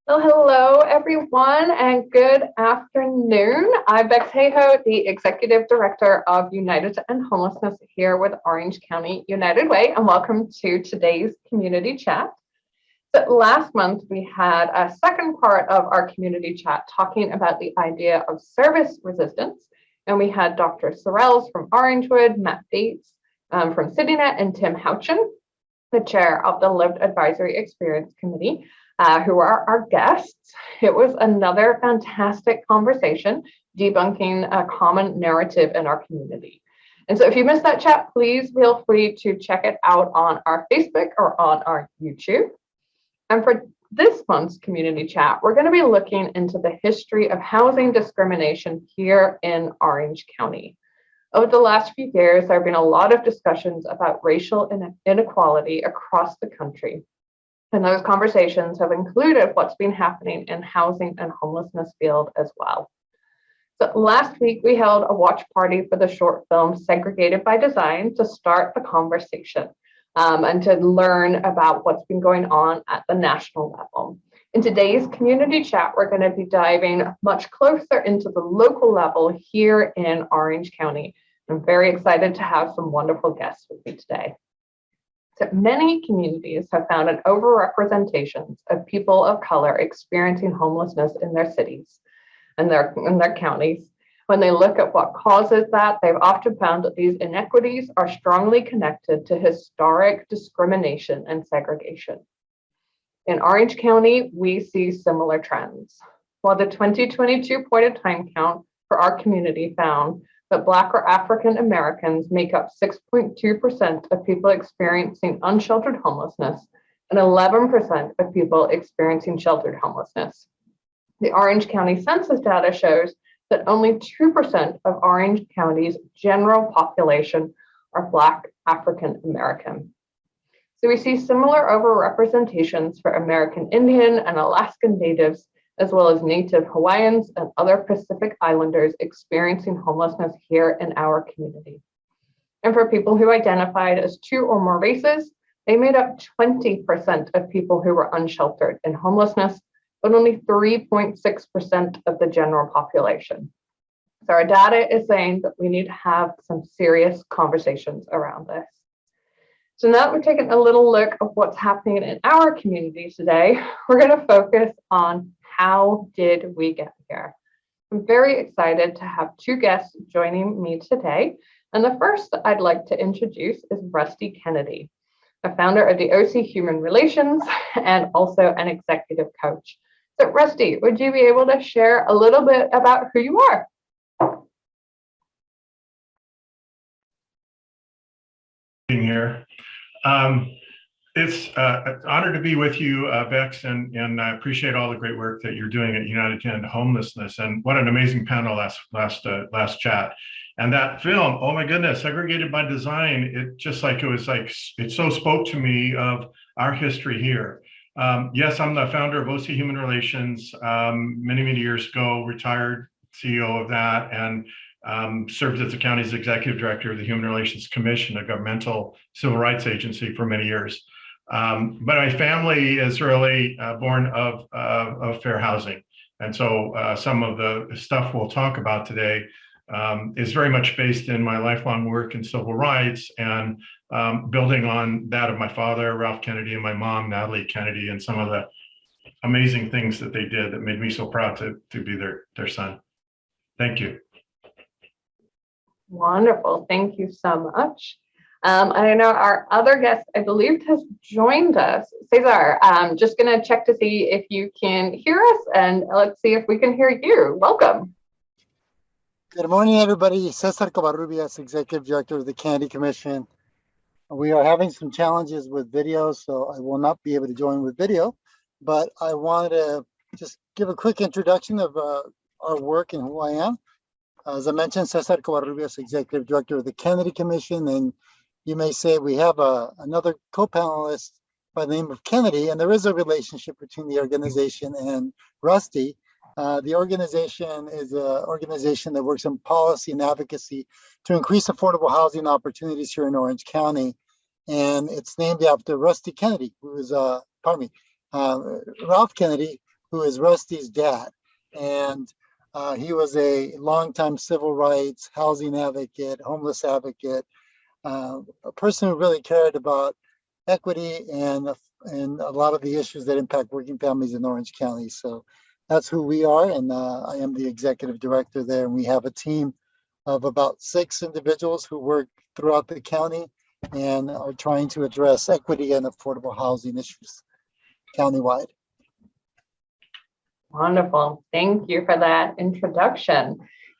Well, hello, everyone, and good afternoon. I'm Bex Hayhoe, the Executive Director of United to End Homelessness here with Orange County United Way, and welcome to today's community chat. So last month, we had a second part of our community chat talking about the idea of service resistance, and we had Dr. Sorrells from Orangewood, Matt Bates from CityNet, and Tim Houchin, the chair of the Lived Advisory Experience Committee, who are our guests. It was another fantastic conversation debunking a common narrative in our community. And so if you missed that chat, please feel free to check it out on our Facebook or on our YouTube. And for this month's community chat, we're going to be looking into the history of housing discrimination here in Orange County. Over the last few years, there have been a lot of discussions about racial inequality across the country. And those conversations have included what's been happening in housing and homelessness field as well. So last week, we held a watch party for the short film Segregated by Design to start the conversation and to learn about what's been going on at the national level. In today's community chat, we're going to be diving much closer into the local level here in Orange County. I'm very excited to have some wonderful guests with me today. So many communities have found an overrepresentation of people of color experiencing homelessness in their cities and their counties. When they look at what causes that, they've often found that these inequities are strongly connected to historic discrimination and segregation. In Orange County, we see similar trends. While the 2022 point-in-time count for our community found that Black or African Americans make up 6.2% of people experiencing unsheltered homelessness and 11% of people experiencing sheltered homelessness. The Orange County census data shows that only 2% of Orange County's general population are Black African American. So we see similar overrepresentations for American Indian and Alaskan Natives, as well as Native Hawaiians and other Pacific Islanders experiencing homelessness here in our community. And for people who identified as 2 or more races, they made up 20% of people who were unsheltered in homelessness, but only 3.6% of the general population. So our data is saying that we need to have some serious conversations around this. So now that we've taken a little look at what's happening in our community today, we're going to focus on how did we get here? I'm very excited to have 2 guests joining me today. And the first I'd like to introduce is Rusty Kennedy, a founder of the OC Human Relations and also an executive coach. So Rusty, would you be able to share a little bit about who you are? Being here. It's an honor to be with you, Bex, and I appreciate all the great work that you're doing at United to End Homelessness. And what an amazing panel last chat. And that film, oh my goodness, Segregated by Design, it so spoke to me of our history here. Yes, I'm the founder of OC Human Relations, many years ago, retired CEO of that, and served as the county's executive director of the Human Relations Commission, a governmental civil rights agency, for many years. But my family is really born of fair housing. And so some of the stuff we'll talk about today is very much based in my lifelong work in civil rights and building on that of my father, Ralph Kennedy, and my mom, Natalie Kennedy, and some of the amazing things that they did that made me so proud to be their son. Thank you. Wonderful. Thank you so much. And I know our other guest, I believe, has joined us. Cesar, I'm just going to check to see if you can hear us, and let's see if we can hear you. Welcome. Good morning, everybody. Cesar Covarrubias, Executive Director of the County Commission. We are having some challenges with video, so I will not be able to join with video, but I wanted to just give a quick introduction of our work and who I am. As I mentioned, Cesar Covarrubias, Executive Director of the Kennedy Commission, and you may say we have another co-panelist by the name of Kennedy, and there is a relationship between the organization and Rusty. The organization is an organization that works in policy and advocacy to increase affordable housing opportunities here in Orange County, and it's named after Rusty Kennedy, who is, Ralph Kennedy, who is Rusty's dad. And he was a longtime civil rights, housing advocate, homeless advocate, a person who really cared about equity and a lot of the issues that impact working families in Orange County. So that's who we are, and I am the executive director there. And we have a team of about 6 individuals who work throughout the county and are trying to address equity and affordable housing issues countywide. Wonderful. Thank you for that introduction.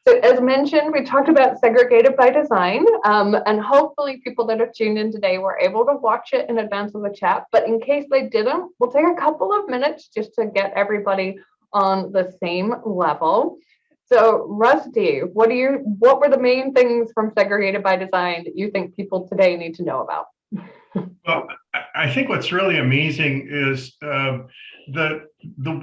So as mentioned, we talked about segregated by design, and hopefully people that are tuned in today were able to watch it in advance of the chat. But in case they didn't, we'll take a couple of minutes just to get everybody on the same level. So Rusty, what were the main things from segregated by design that you think people today need to know about? Well, I think what's really amazing is the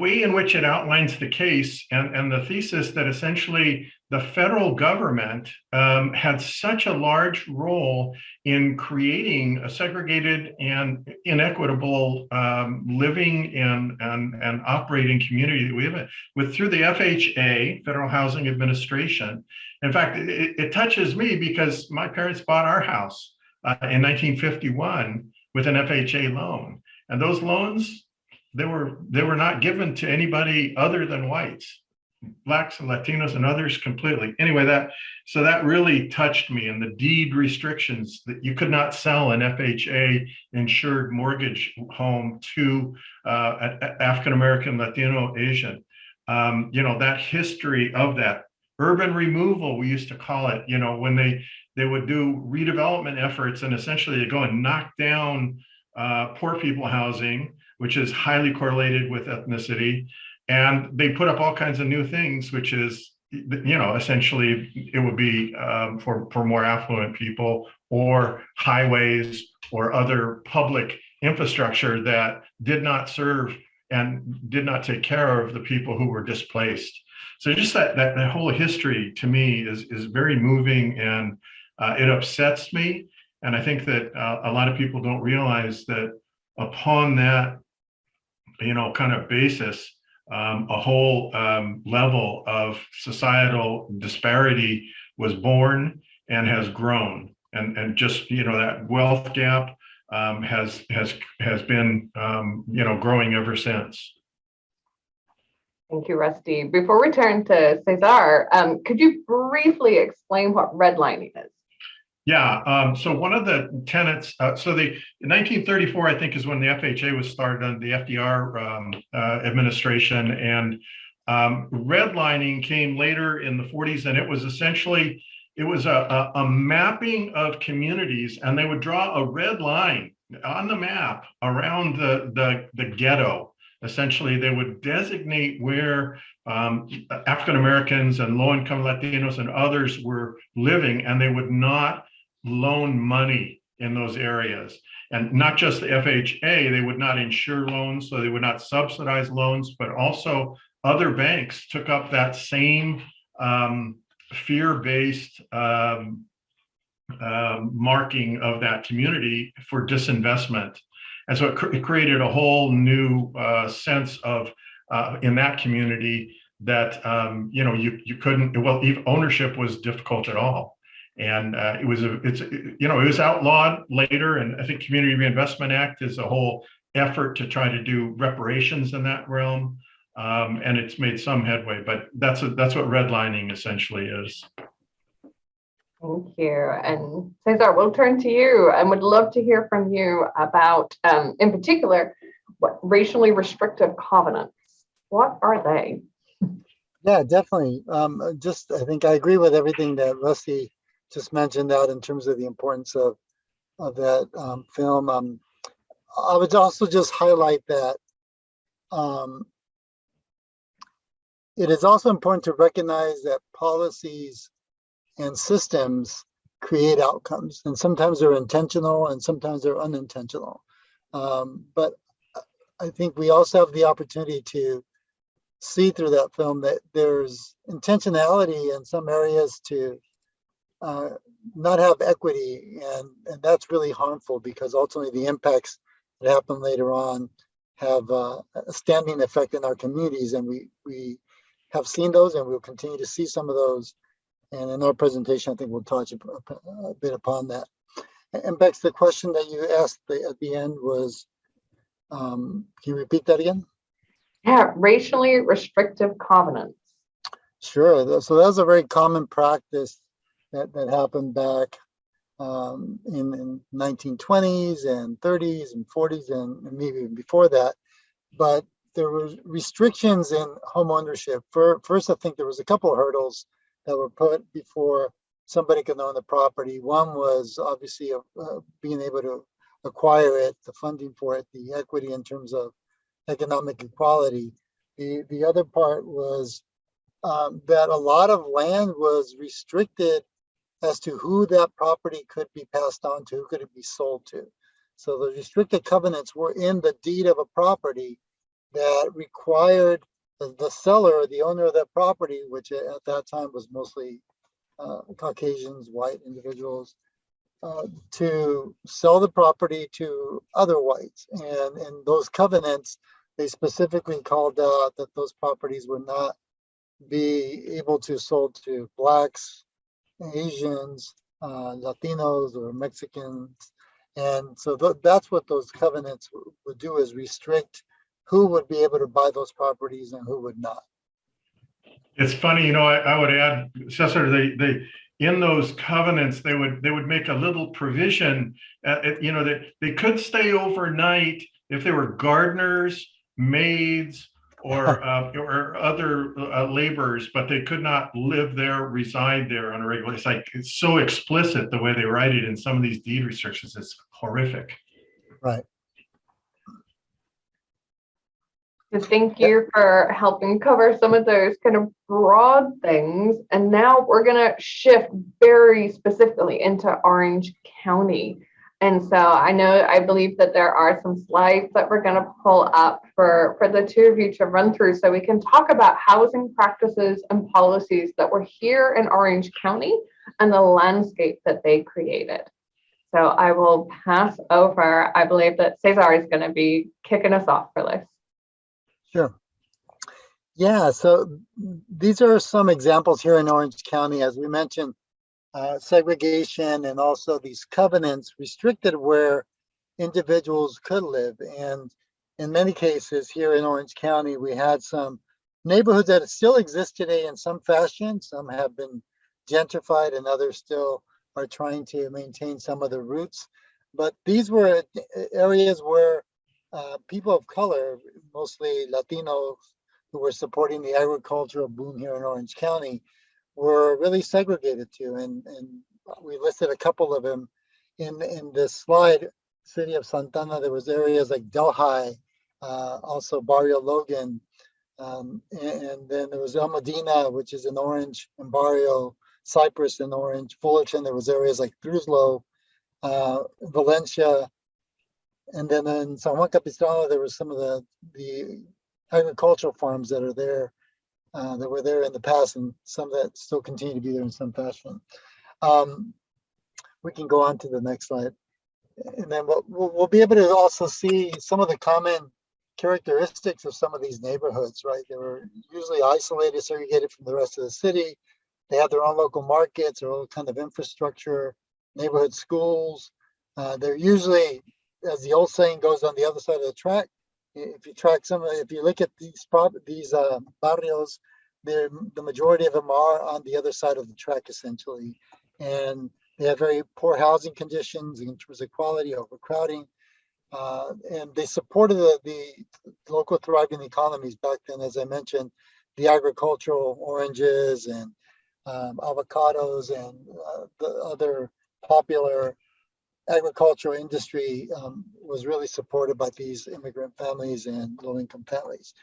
way in which it outlines the case and the thesis that essentially the federal government had such a large role in creating a segregated and inequitable living and operating community that we have through the FHA, Federal Housing Administration. In fact, it touches me because my parents bought our house in 1951 with an FHA loan, and those loans they were not given to anybody other than whites, blacks and Latinos and others completely. Anyway, that really touched me, and the deed restrictions that you could not sell an FHA insured mortgage home to an African American, Latino, Asian. That history of that urban removal, we used to call it, when they would do redevelopment efforts and essentially they go and knock down poor people housing, which is highly correlated with ethnicity. And they put up all kinds of new things, which is, essentially it would be for more affluent people, or highways or other public infrastructure that did not serve and did not take care of the people who were displaced. So just that whole history to me is very moving, and it upsets me. And I think that a lot of people don't realize that upon that, kind of basis, a whole level of societal disparity was born and has grown, and just that wealth gap has been growing ever since. Thank you, Rusty. Before we turn to Cesar, could you briefly explain what redlining is? Yeah, so one of the tenets, in 1934, I think, is when the FHA was started under the FDR administration, and redlining came later in the 40s, and it was essentially, a mapping of communities, and they would draw a red line on the map around the ghetto. Essentially, they would designate where African Americans and low-income Latinos and others were living, and they would not loan money in those areas. And not just the FHA, they would not insure loans, so they would not subsidize loans, but also other banks took up that same fear-based marking of that community for disinvestment. And so it created a whole new sense of in that community that you couldn't, well, even ownership was difficult at all. And it was outlawed later, and I think Community Reinvestment Act is a whole effort to try to do reparations in that realm, and it's made some headway. But that's what redlining essentially is. Thank you. And Cesar, we'll turn to you and would love to hear from you about, in particular, what racially restrictive covenants. What are they? Yeah, definitely. I think I agree with everything that Rusty just mentioned out in terms of the importance of that film. I would also just highlight that it is also important to recognize that policies and systems create outcomes, and sometimes they're intentional and sometimes they're unintentional. But I think we also have the opportunity to see through that film that there's intentionality in some areas to not have equity, and that's really harmful, because ultimately the impacts that happen later on have a standing effect in our communities, and we have seen those, and we'll continue to see some of those. And in our presentation, I think we'll touch a bit upon that. And Bex, the question that you asked at the end was, can you repeat that again? Yeah, racially restrictive covenants. Sure. So that was a very common practice that happened back in 1920s and 30s and 40s and maybe even before that. But there were restrictions in home ownership. First, I think there was a couple of hurdles that were put before somebody could own the property. One was obviously being able to acquire it, the funding for it, the equity in terms of economic equality. The other part was that a lot of land was restricted as to who that property could be passed on to, who could it be sold to. So the restricted covenants were in the deed of a property that required the seller, the owner of that property, which at that time was mostly Caucasians, white individuals, to sell the property to other whites. And in those covenants, they specifically called out that those properties would not be able to sold to blacks, Asians, Latinos, or Mexicans. And so that's what those covenants would do, is restrict who would be able to buy those properties and who would not. It's funny, I would add, Cesar, they in those covenants, they would make a little provision, that they could stay overnight if they were gardeners, maids, or other laborers, but they could not live there, reside there on a regular. It's so explicit the way they write it in some of these deed restrictions. It's horrific. Right. Thank you for helping cover some of those kind of broad things. And now we're going to shift very specifically into Orange County. And so I believe that there are some slides that we're going to pull up for the two of you to run through so we can talk about housing practices and policies that were here in Orange County and the landscape that they created. So I will pass over. I believe that Cesar is going to be kicking us off for this. Sure. Yeah, so these are some examples here in Orange County. As we mentioned, segregation and also these covenants restricted where individuals could live. And in many cases here in Orange County, we had some neighborhoods that still exist today in some fashion. Some have been gentrified and others still are trying to maintain some of the roots. But these were areas where people of color, mostly Latinos, who were supporting the agricultural boom here in Orange County, were really segregated to. And we listed a couple of them in this slide. City of Santana, there was areas like Delhi, also Barrio Logan, and then there was El Medina, which is in Orange, and Barrio Cypress in Orange. Fullerton, there was areas like Trujillo, Valencia, and then in San Juan Capistrano, there was some of the agricultural farms that are there, that were there in the past, and some that still continue to be there in some fashion. We can go on to the next slide. And then we'll be able to also see some of the common characteristics of some of these neighborhoods, right? They were usually isolated, segregated from the rest of the city. They had their own local markets, their own kind of infrastructure, neighborhood schools. They're usually, as the old saying goes, on the other side of the track. If you look at these barrios, the majority of them are on the other side of the track, essentially. And they have very poor housing conditions in terms of quality, overcrowding. And they supported the local thriving economies back then, as I mentioned, the agricultural oranges and avocados and the other popular agricultural industry was really supported by these immigrant families and low-income families.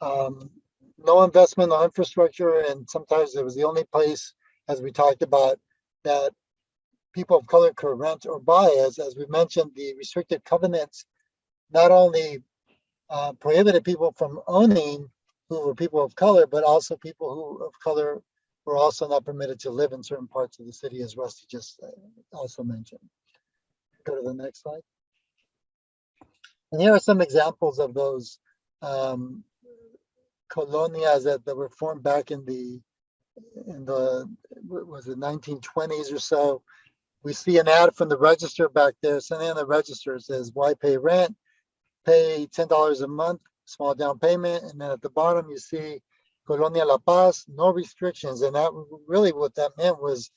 No investment, no infrastructure, and sometimes it was the only place, as we talked about, that people of color could rent or buy. As we mentioned, the restricted covenants not only prohibited people from owning who were people of color, but also people who of color were also not permitted to live in certain parts of the city, as Rusty just also mentioned. Go to the next slide. And here are some examples of those colonias that were formed back in the what was it, 1920s or so. We see an ad from the register back there. Something on the register says, "Why pay rent? Pay $10 a month, small down payment." And then at the bottom you see Colonia La Paz, no restrictions. And that really what that meant was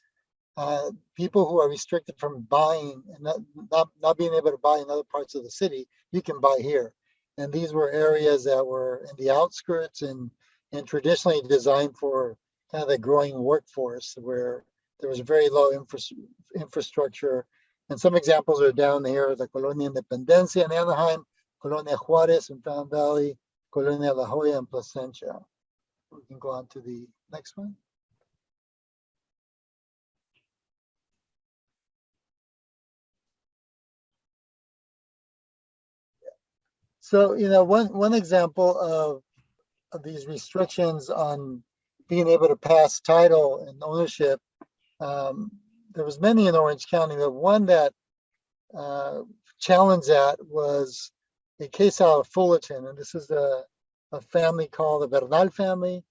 people who are restricted from buying and not being able to buy in other parts of the city, you can buy here. And these were areas that were in the outskirts and traditionally designed for kind of the growing workforce, where there was very low infrastructure. And some examples are down here: the Colonia Independencia in Anaheim, Colonia Juarez in Fountain Valley, Colonia La Jolla in Placentia. We can go on to the next one. So, one example of these restrictions on being able to pass title and ownership, there was many in Orange County. The one that challenged that was a case out of Fullerton, and this is a family called the Bernal family.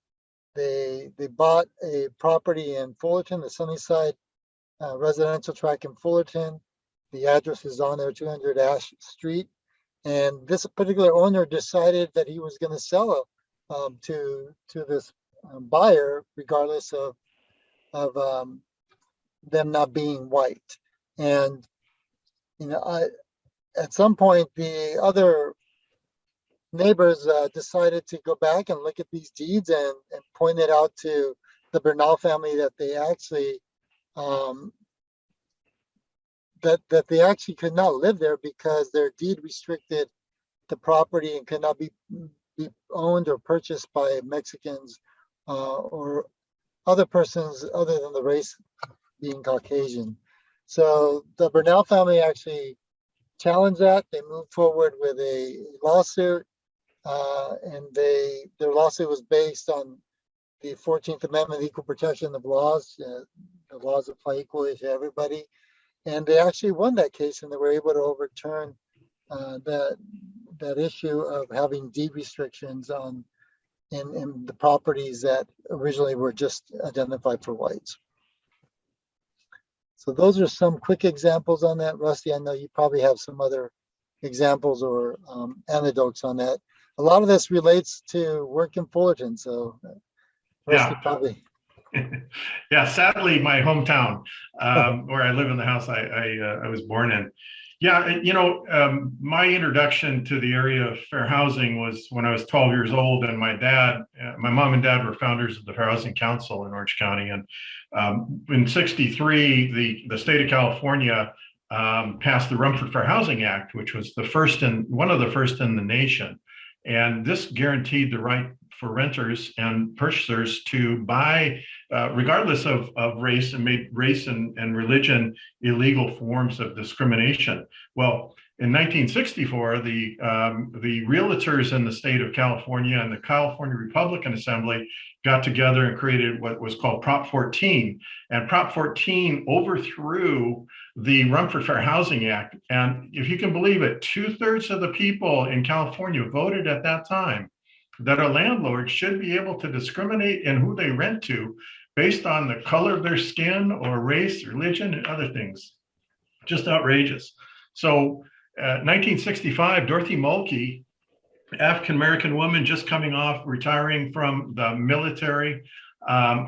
They bought a property in Fullerton, the Sunnyside residential tract in Fullerton. The address is on there, 200 Ash Street. And this particular owner decided that he was going to sell it to this buyer, regardless of them not being white. And at some point, the other neighbors decided to go back and look at these deeds and pointed out to the Bernal family that they actually that they actually could not live there because their deed restricted the property and could not be owned or purchased by Mexicans or other persons other than the race being Caucasian. So the Bernal family actually challenged that. They moved forward with a lawsuit, and their lawsuit was based on the 14th Amendment, equal protection of laws. The laws apply equally to everybody. And they actually won that case, and they were able to overturn that issue of having deed restrictions in the properties that originally were just identified for whites. So those are some quick examples on that. Rusty, I know you probably have some other examples or anecdotes on that. A lot of this relates to work in Fullerton, so Rusty probably. Yeah, sadly, my hometown, where I live in the house I was born in. Yeah, my introduction to the area of fair housing was when I was 12 years old, and my mom and dad were founders of the Fair Housing Council in Orange County. And in '63, the state of California passed the Rumford Fair Housing Act, which was one of the first in the nation. And this guaranteed the right for renters and purchasers to buy, regardless of race, and made race and religion illegal forms of discrimination. Well, in 1964, the realtors in the state of California and the California Republican Assembly got together and created what was called Prop 14. And Prop 14 overthrew the Rumford Fair Housing Act. And if you can believe it, 2/3 of the people in California voted at that time that a landlord should be able to discriminate in who they rent to based on the color of their skin or race, religion, and other things. Just outrageous. So 1965, Dorothy Mulkey, African-American woman just coming off retiring from the military.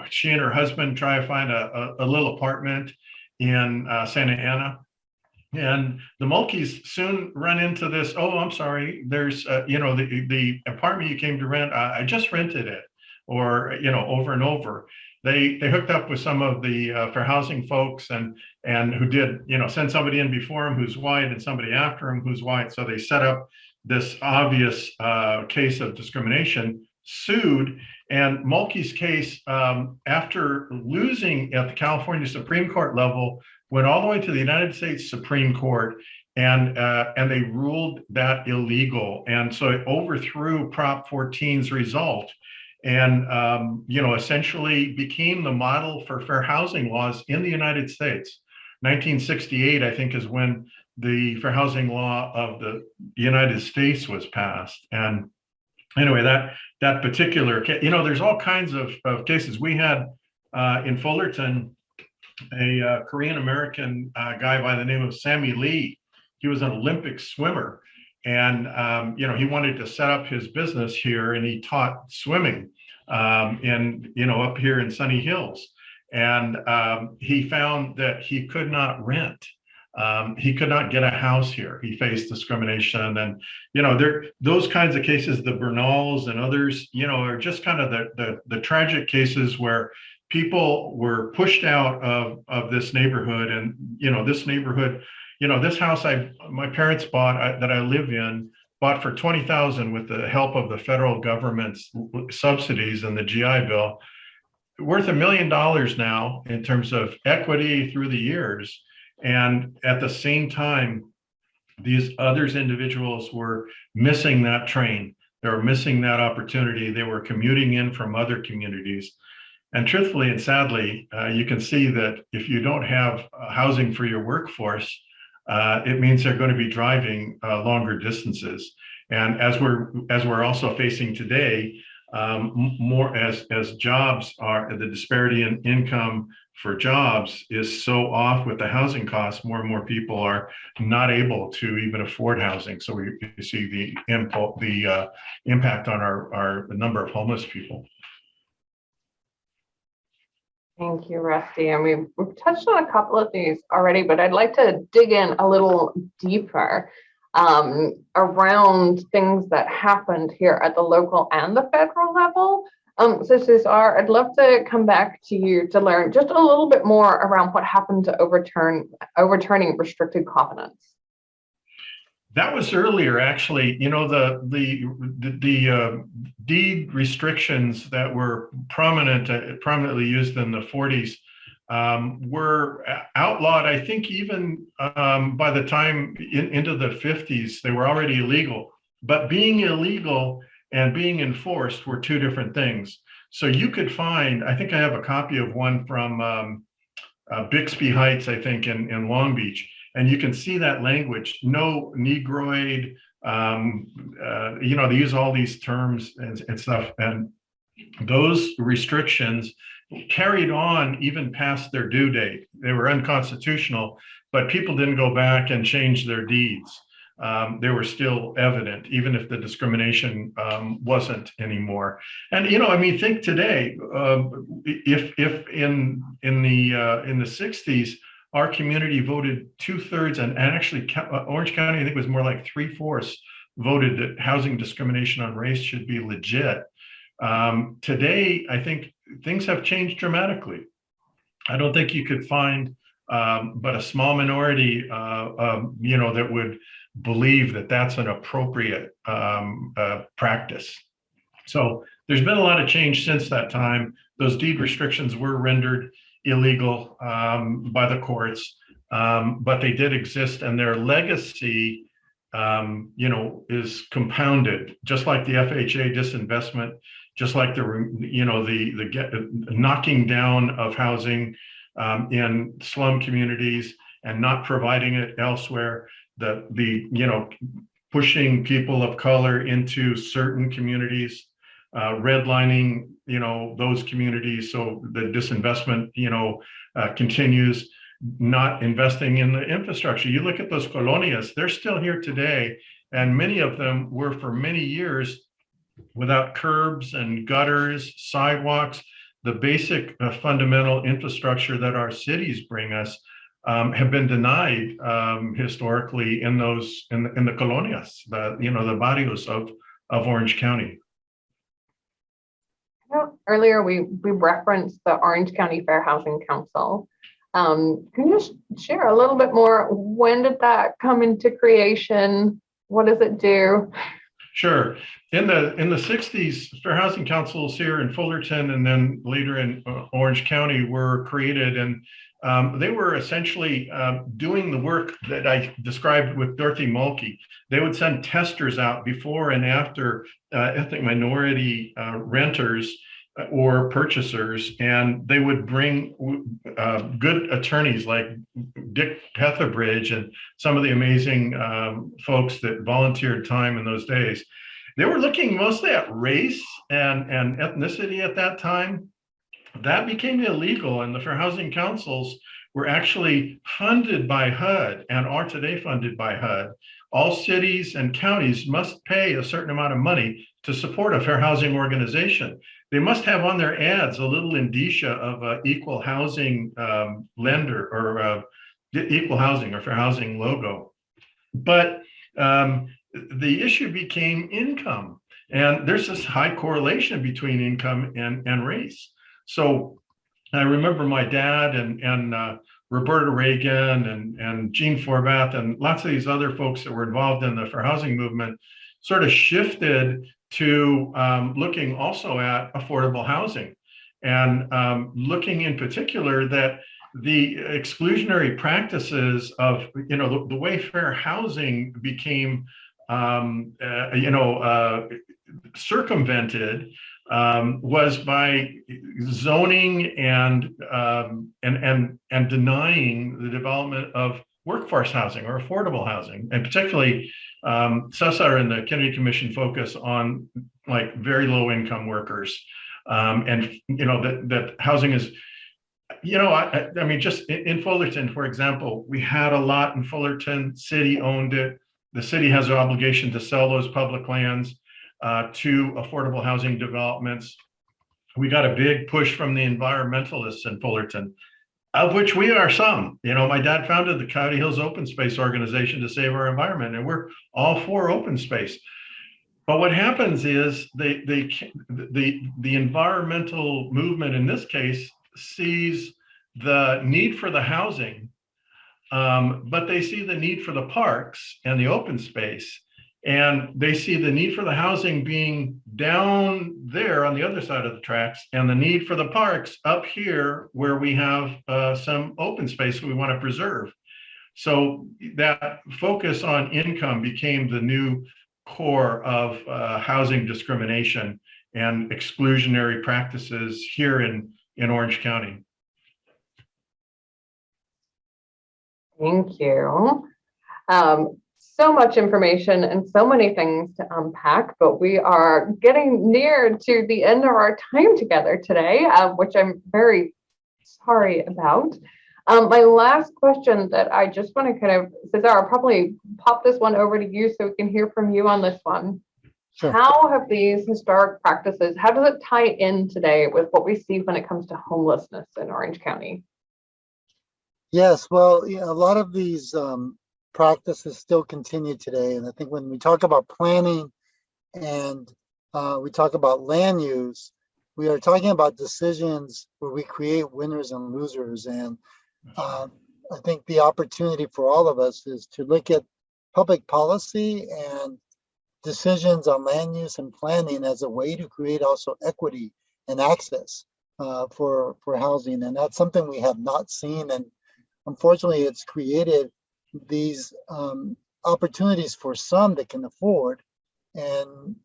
She and her husband try to find a little apartment in Santa Ana. And the Mulkeys soon run into this, oh, I'm sorry, there's, the apartment you came to rent, I just rented it, or, over and over. They hooked up with some of the fair housing folks and who did, send somebody in before him who's white and somebody after him who's white. So they set up this obvious case of discrimination, sued. And Mulkey's case, after losing at the California Supreme Court level, went all the way to the United States Supreme Court, and they ruled that illegal. And so it overthrew Prop 14's result, and essentially became the model for fair housing laws in the United States. 1968, I think, is when the fair housing law of the United States was passed. And anyway, that particular case, there's all kinds of cases. We had in Fullerton a Korean American guy by the name of Sammy Lee. He was an Olympic swimmer, and he wanted to set up his business here, and he taught swimming up here in Sunny Hills. And he found that he could not rent. He could not get a house here. He faced discrimination, and those kinds of cases, the Bernals and others, are just kind of the tragic cases where people were pushed out of this neighborhood. And this neighborhood, this house my parents bought that I live in, bought for $20,000 with the help of the federal government's subsidies and the GI Bill, worth $1 million now in terms of equity through the years. And at the same time, these individuals were missing that train. They were missing that opportunity. They were commuting in from other communities. And truthfully and sadly, you can see that if you don't have housing for your workforce, it means they're going to be driving longer distances. And as we're also facing today, more as jobs are, the disparity in income for jobs is so off with the housing costs, more and more people are not able to even afford housing. So we see the impact on our number of homeless people. Thank you, Rusty. And we've touched on a couple of these already, but I'd like to dig in a little deeper around things that happened here at the local and the federal level. So Cesar, I'd love to come back to you to learn just a little bit more around what happened to overturning restricted covenants. That was earlier, actually. The deed restrictions that were prominently used in the 40s were outlawed. I think even by the time into the 50s, they were already illegal. But being illegal and being enforced were two different things. So you could find, I think I have a copy of one from Bixby Heights, I think, in Long Beach. And you can see that language, no Negroid, they use all these terms and stuff. And those restrictions carried on even past their due date. They were unconstitutional, but people didn't go back and change their deeds. They were still evident, even if the discrimination wasn't anymore. And think today, if in the 60s, our community voted 2/3, and actually Orange County, I think it was more like 3/4, voted that housing discrimination on race should be legit. Today, I think things have changed dramatically. I don't think you could find but a small minority, that would believe that that's an appropriate practice. So there's been a lot of change since that time. Those deed restrictions were rendered illegal by the courts, but they did exist, and their legacy, is compounded, just like the FHA disinvestment, just like the knocking down of housing in slum communities and not providing it elsewhere. The pushing people of color into certain communities, redlining, those communities. So the disinvestment, continues, not investing in the infrastructure. You look at those colonias, they're still here today. And many of them were for many years without curbs and gutters, sidewalks, the basic fundamental infrastructure that our cities bring us. Have been denied historically in the colonias, the barrios of Orange County. Earlier, we referenced the Orange County Fair Housing Council. Can you just share a little bit more? When did that come into creation? What does it do? Sure. In the 60s, fair housing councils here in Fullerton and then later in Orange County were created, and they were essentially doing the work that I described with Dorothy Mulkey. They would send testers out before and after ethnic minority renters or purchasers, and they would bring good attorneys like Dick Petherbridge and some of the amazing folks that volunteered time in those days. They were looking mostly at race and ethnicity at that time. That became illegal, and the fair housing councils were actually funded by HUD and are today funded by HUD. All cities and counties must pay a certain amount of money to support a fair housing organization. They must have on their ads a little indicia of an equal housing lender or equal housing or fair housing logo. But the issue became income. And there's this high correlation between income and race. So I remember my dad and Roberta Reagan and Gene Forbath and lots of these other folks that were involved in the fair housing movement sort of shifted to looking also at affordable housing and looking in particular that the exclusionary practices of, the way fair housing became, circumvented was by zoning and denying the development of workforce housing or affordable housing, and particularly Cesar and the Kennedy Commission focus on like very low income workers, and that housing is. I mean, just in Fullerton, for example, we had a lot in Fullerton. City owned it. The city has an obligation to sell those public lands to affordable housing developments. We got a big push from the environmentalists in Fullerton, of which we are some. My dad founded the Coyote Hills Open Space Organization to save our environment, and we're all for open space. But what happens is the environmental movement in this case sees the need for the housing, but they see the need for the parks and the open space, and they see the need for the housing being down there on the other side of the tracks, and the need for the parks up here where we have some open space we want to preserve. So that focus on income became the new core of housing discrimination and exclusionary practices here in Orange County. Thank you. So much information and so many things to unpack, but we are getting near to the end of our time together today, which I'm very sorry about. My last question that I just want to Cesar, I'll probably pop this one over to you so we can hear from you on this one. Sure. How have these historic practices, how does it tie in today with what we see when it comes to homelessness in Orange County? Yes, well, a lot of these practices still continue today. And I think when we talk about planning and we talk about land use, we are talking about decisions where we create winners and losers. And I think the opportunity for all of us is to look at public policy and decisions on land use and planning as a way to create also equity and access for housing. And that's something we have not seen. And unfortunately, it's created these opportunities for some that can afford and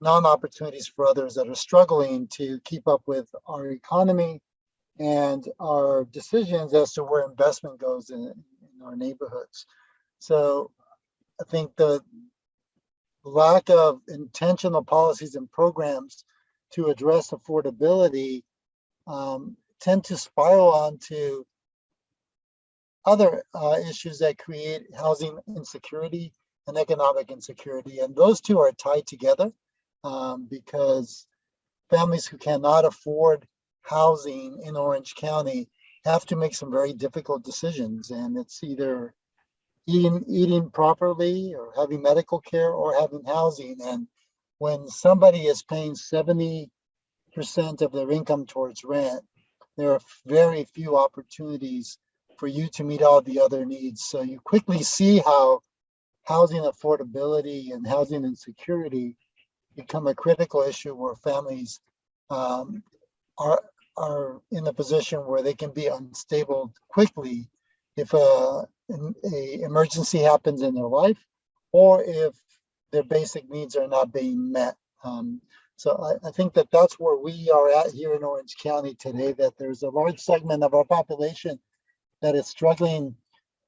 non-opportunities for others that are struggling to keep up with our economy and our decisions as to where investment goes in our neighborhoods. So I think the lack of intentional policies and programs to address affordability tend to spiral onto other issues that create housing insecurity and economic insecurity. And those two are tied together because families who cannot afford housing in Orange County have to make some very difficult decisions. And it's either eating properly or having medical care or having housing. And when somebody is paying 70% of their income towards rent, there are very few opportunities for you to meet all the other needs. So you quickly see how housing affordability and housing insecurity become a critical issue where families are in a position where they can be unstable quickly if a emergency happens in their life or if their basic needs are not being met. So I think that that's where we are at here in Orange County today, that there's a large segment of our population that is struggling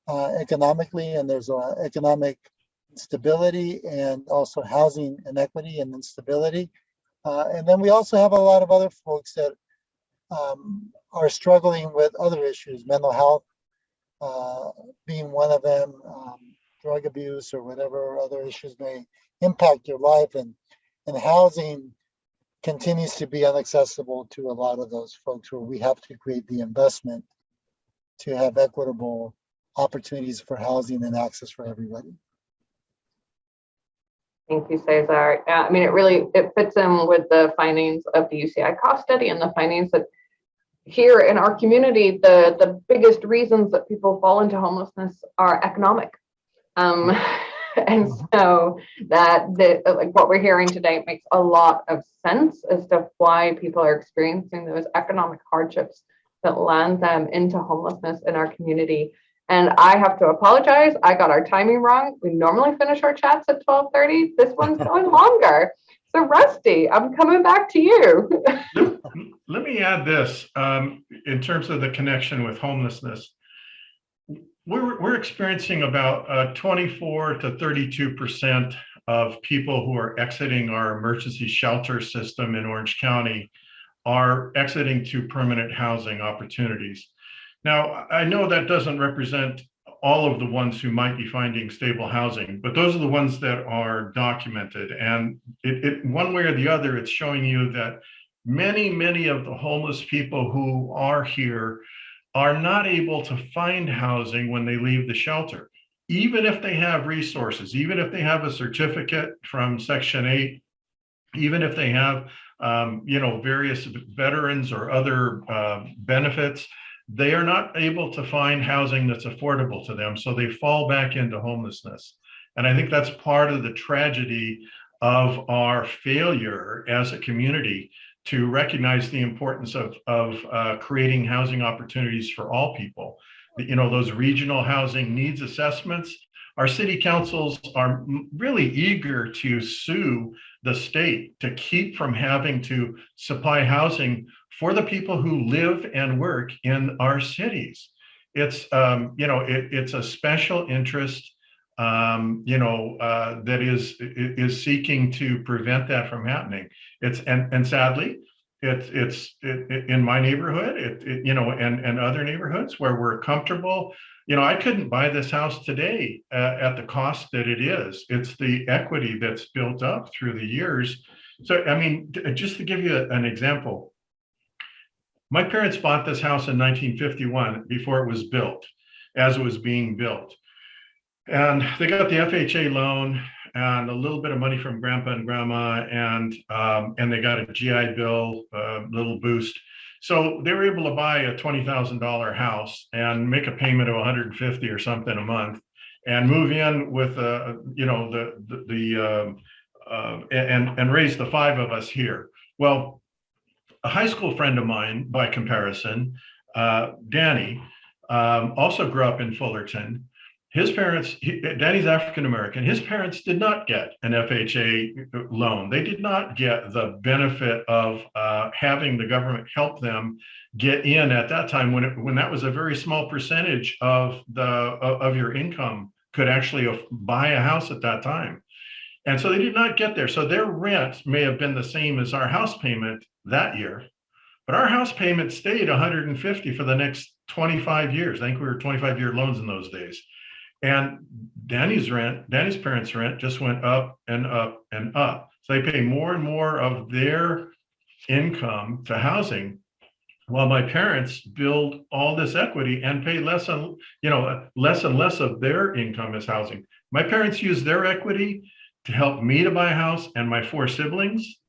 economically, and there's economic stability and also housing inequity and instability. And then we also have a lot of other folks that are struggling with other issues, mental health being one of them, drug abuse or whatever other issues may impact your life. And housing continues to be inaccessible to a lot of those folks, where we have to create the investment to have equitable opportunities for housing and access for everybody. Thank you, Cesar. I mean, it fits in with the findings of the UCI cost study and the findings that here in our community, the biggest reasons that people fall into homelessness are economic. And so that like what we're hearing today makes a lot of sense as to why people are experiencing those economic hardships that land them into homelessness in our community. And I have to apologize. I got our timing wrong. We normally finish our chats at 12:30. This one's going longer. So Rusty, I'm coming back to you. Let me add this in terms of the connection with homelessness. We're experiencing about 24 to 32% of people who are exiting our emergency shelter system in Orange County are exiting to permanent housing opportunities. Now, I know that doesn't represent all of the ones who might be finding stable housing, but those are the ones that are documented. And one way or the other, it's showing you that many of the homeless people who are here are not able to find housing when they leave the shelter, even if they have resources, even if they have a certificate from Section 8, even if they have various veterans or other benefits, they are not able to find housing that's affordable to them. So they fall back into homelessness. And I think that's part of the tragedy of our failure as a community to recognize the importance of creating housing opportunities for all people. Those regional housing needs assessments. Our city councils are really eager to sue the state to keep from having to supply housing for the people who live and work in our cities. It's it's a special interest that is seeking to prevent that from happening. And sadly, it's in my neighborhood, and other neighborhoods where we're comfortable. I couldn't buy this house today at the cost that it is. It's the equity that's built up through the years. So, I mean, just to give you an example, my parents bought this house in 1951 before it was built, as it was being built. And they got the FHA loan and a little bit of money from grandpa and grandma, and they got a GI Bill, little boost. So they were able to buy a $20,000 house and make a payment of $150 or something a month, and move in with and raise the five of us here. Well, a high school friend of mine, by comparison, Danny, also grew up in Fullerton. His parents, Danny's African American, his parents did not get an FHA loan. They did not get the benefit of having the government help them get in at that time, when that was a very small percentage of your income could actually buy a house at that time. And so they did not get there. So their rent may have been the same as our house payment that year, but our house payment stayed $150 for the next 25 years. I think we were 25-year loans in those days. And Danny's parents' rent just went up and up and up. So they pay more and more of their income to housing, while my parents build all this equity and pay less and less of their income as housing. My parents used their equity to help me to buy a house and my four siblings.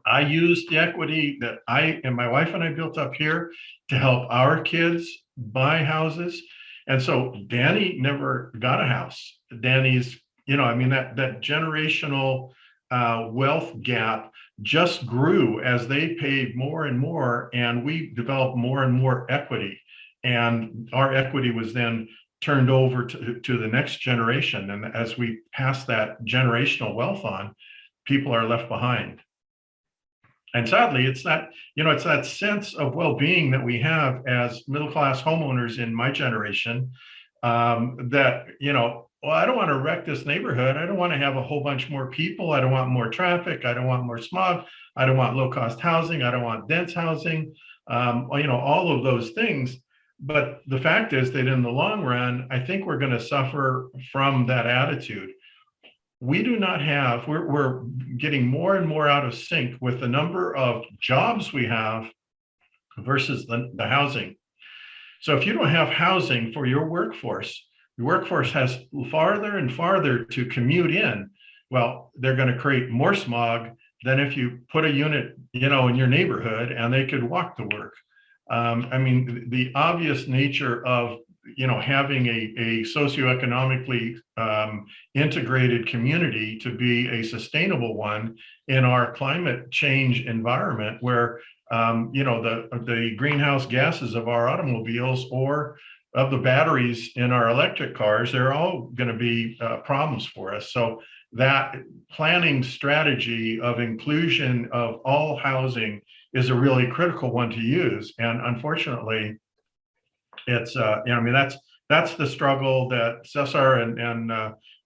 I used the equity that I and my wife and I built up here to help our kids buy houses. And so Danny never got a house. Danny's, that generational wealth gap just grew as they paid more and more, and we developed more and more equity. And our equity was then turned over to the next generation. And as we pass that generational wealth on, people are left behind. And sadly, it's that, it's that sense of well-being that we have as middle-class homeowners in my generation, that, well, I don't want to wreck this neighborhood. I don't want to have a whole bunch more people. I don't want more traffic. I don't want more smog. I don't want low-cost housing. I don't want dense housing, all of those things. But the fact is that in the long run, I think we're going to suffer from that attitude. We do not have, we're getting more and more out of sync with the number of jobs we have versus the housing. So if you don't have housing for your workforce has farther and farther to commute in. Well, they're going to create more smog than if you put a unit, in your neighborhood and they could walk to work. I mean, the obvious nature of having a socioeconomically integrated community to be a sustainable one in our climate change environment, where the greenhouse gases of our automobiles or of the batteries in our electric cars, they're all going to be problems for us. So that planning strategy of inclusion of all housing is a really critical one to use. And unfortunately, it's that's the struggle that Cesar and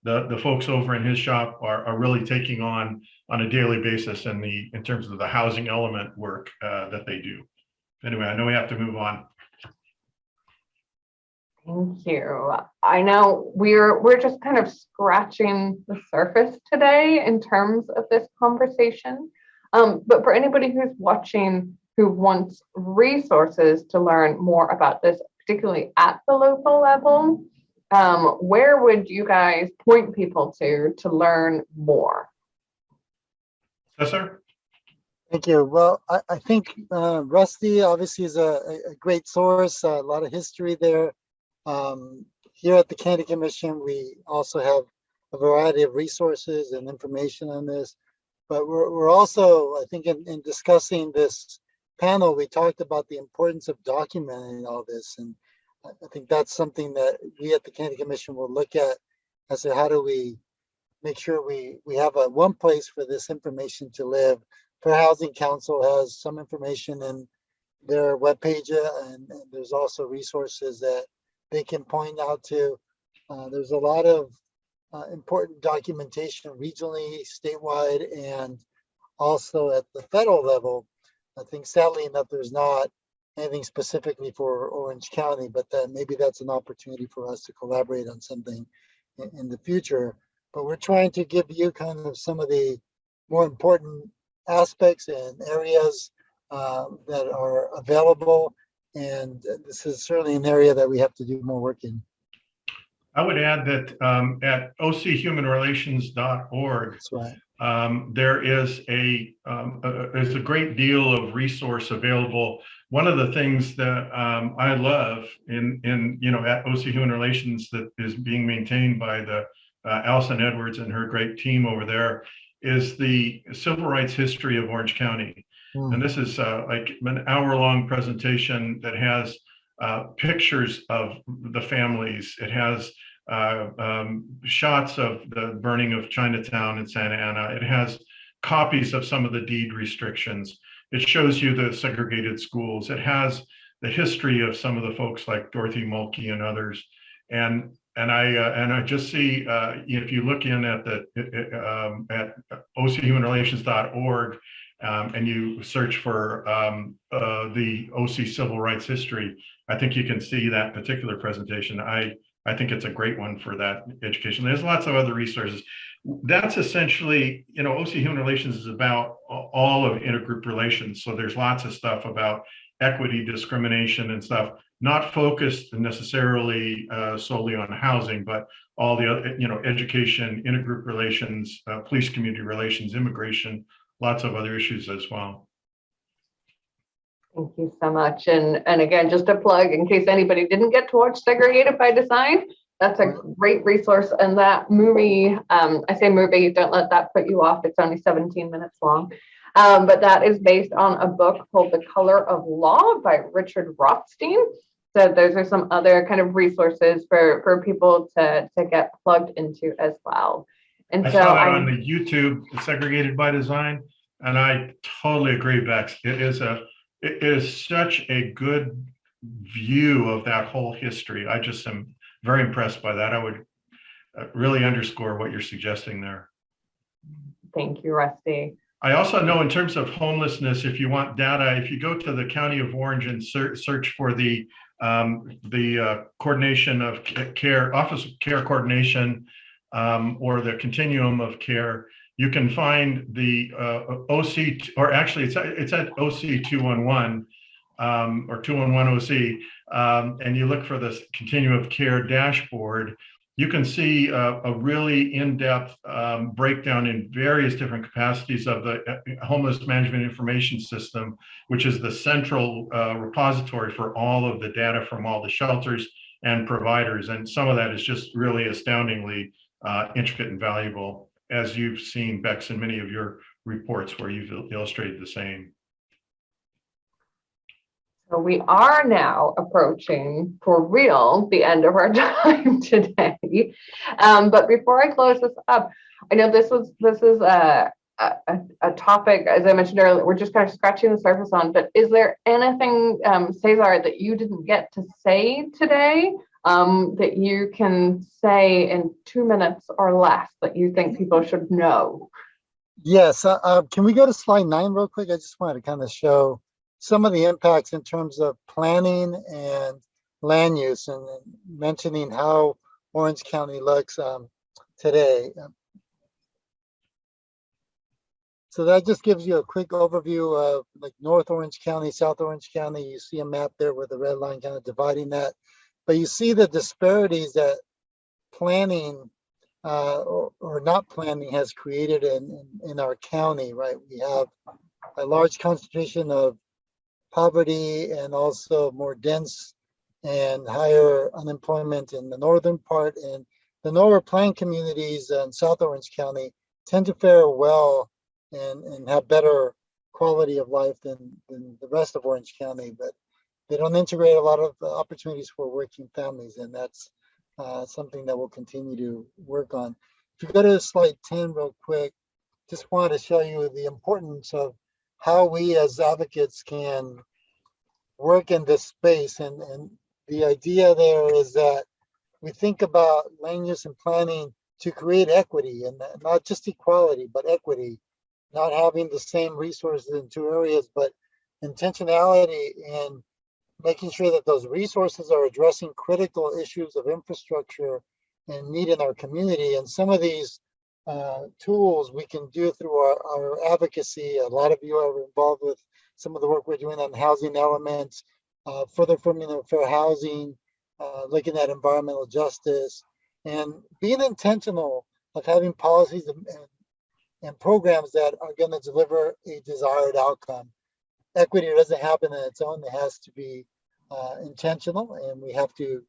the folks over in his shop are really taking on a daily basis in terms of the housing element work that they do. Anyway, I know we have to move on. Thank you. I know we're just kind of scratching the surface today in terms of this conversation. But for anybody who's watching who wants resources to learn more about this, particularly at the local level, where would you guys point people to learn more? Cesar? Thank you. Well, I think Rusty obviously is a great source, a lot of history there. Here at the County Commission, we also have a variety of resources and information on this. But we're also, I think, in discussing this panel, we talked about the importance of documenting all this. And I think that's something that we at the County Commission will look at as to how do we make sure we have one place for this information to live. Fair Housing Council has some information in their webpage, and there's also resources that they can point out to. There's a lot of important documentation regionally, statewide, and also at the federal level. I think sadly enough, there's not anything specifically for Orange County, but maybe that's an opportunity for us to collaborate on something in the future. But we're trying to give you kind of some of the more important aspects and areas that are available. And this is certainly an area that we have to do more work in. I would add that at ochumanrelations.org, That's right. There is there's a great deal of resource available. One of the things that I love at OC Human Relations that is being maintained by the Allison Edwards and her great team over there is the civil rights history of Orange County. And this is like an hour-long presentation that has pictures of the families. It has shots of the burning of Chinatown in Santa Ana. It has copies of some of the deed restrictions. It shows you the segregated schools. It has the history of some of the folks like Dorothy Mulkey and others. And I just see if you look in at ochumanrelations.org and you search for the OC civil rights history, I think you can see that particular presentation. I think it's a great one for that education. There's lots of other resources. That's essentially, OC Human Relations is about all of intergroup relations. So there's lots of stuff about equity, discrimination and stuff, not focused necessarily solely on housing, but all the other, education, intergroup relations, police community relations, immigration, lots of other issues as well. Thank you so much. And again, just a plug in case anybody didn't get to watch Segregated by Design, that's a great resource. And that movie, I say movie, don't let that put you off. It's only 17 minutes long. But that is based on a book called The Color of Law by Richard Rothstein. So those are some other kind of resources for people to get plugged into as well. And I so saw that on the YouTube, Segregated by Design. And I totally agree, Bex. It is such a good view of that whole history. I just am very impressed by that. I would really underscore what you're suggesting there. Thank you, Rusty. I also know in terms of homelessness, if you want data, if you go to the County of Orange and search for the coordination of care, Office of Care Coordination, or the continuum of care, you can find the OC, or actually it's at OC 211 or 211 OC, and you look for this continuum of care dashboard. You can see a really in-depth breakdown in various different capacities of the Homeless Management Information System, which is the central repository for all of the data from all the shelters and providers. And some of that is just really astoundingly intricate and valuable, as you've seen, Bex, in many of your reports where you've illustrated the same. So we are now approaching, for real, the end of our time today. But before I close this up, I know this is a topic, as I mentioned earlier, we're just kind of scratching the surface on, but is there anything, Cesar, that you didn't get to say today that you can say in 2 minutes or less that you think people should know? Yes, can we go to slide 9 real quick? I just wanted to kind of show some of the impacts in terms of planning and land use, and mentioning how Orange County looks today. So that just gives you a quick overview of like North Orange County, South Orange County. You see a map there with the red line kind of dividing that, but you see the disparities that planning or not planning has created in our county, right? We have a large concentration of poverty and also more dense and higher unemployment in the northern part, and the lower plain communities in South Orange County tend to fare well and have better quality of life than the rest of Orange County, but they don't integrate a lot of opportunities for working families, and that's something that we'll continue to work on. If you go to slide 10 real quick, just wanted to show you the importance of how we as advocates can work in this space. And the idea there is that we think about land use and planning to create equity, and not just equality, but equity, not having the same resources in two areas, but intentionality in making sure that those resources are addressing critical issues of infrastructure and need in our community. And some of these tools we can do through our advocacy. A lot of you are involved with some of the work we're doing on housing elements, further forming fair housing, looking at environmental justice, and being intentional of having policies and programs that are going to deliver a desired outcome. Equity doesn't happen on its own. It has to be intentional, and we have to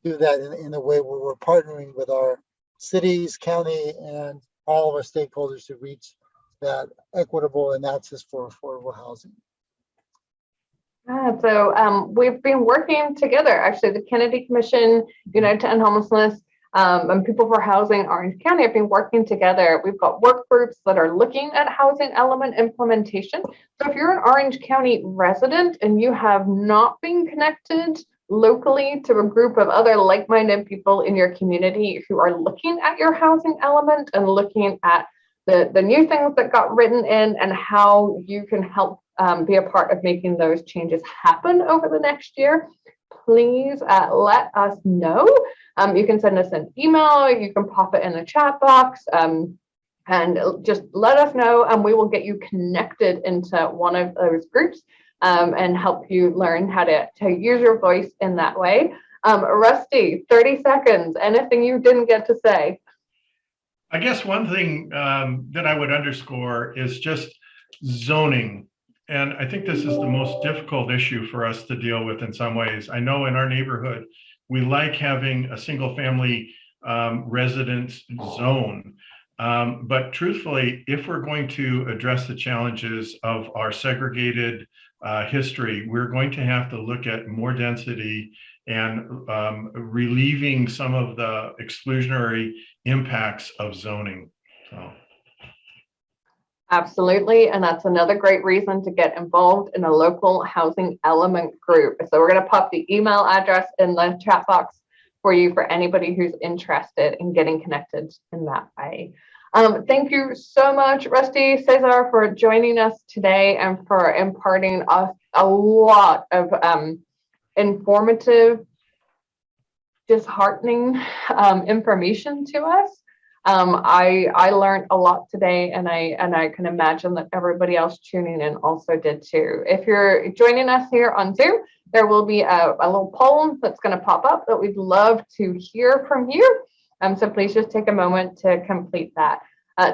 do that in a way where we're partnering with our cities, county, and all of our stakeholders to reach that equitable and access for affordable housing. So we've been working together, actually, the Kennedy Commission, United to End Homelessness, and People for Housing Orange County have been working together. We've got work groups that are looking at housing element implementation. So if you're an Orange County resident and you have not been connected locally to a group of other like-minded people in your community who are looking at your housing element and looking at the new things that got written in and how you can help be a part of making those changes happen over the next year, please let us know. You can send us an email, you can pop it in the chat box, and just let us know, and we will get you connected into one of those groups and help you learn how to use your voice in that way. Rusty, 30 seconds, anything you didn't get to say? I guess one thing that I would underscore is just zoning. And I think this is the most difficult issue for us to deal with in some ways. I know in our neighborhood, we like having a single family residence zone. But truthfully, if we're going to address the challenges of our segregated history, we're going to have to look at more density and relieving some of the exclusionary impacts of zoning. So. Absolutely. And that's another great reason to get involved in a local housing element group. So we're going to pop the email address in the chat box for you for anybody who's interested in getting connected in that way. Thank you so much, Rusty, Cesar, for joining us today and for imparting us a lot of informative, disheartening information to us. I learned a lot today, and I can imagine that everybody else tuning in also did too. If you're joining us here on Zoom, there will be a little poll that's going to pop up that we'd love to hear from you. So please just take a moment to complete that.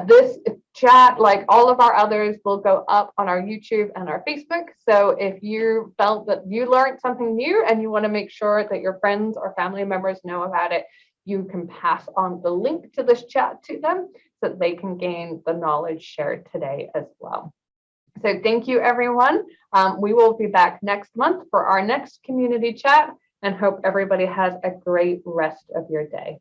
This chat, like all of our others, will go up on our YouTube and our Facebook. So if you felt that you learned something new and you want to make sure that your friends or family members know about it, you can pass on the link to this chat to them so that they can gain the knowledge shared today as well. So thank you, everyone. We will be back next month for our next community chat, and hope everybody has a great rest of your day.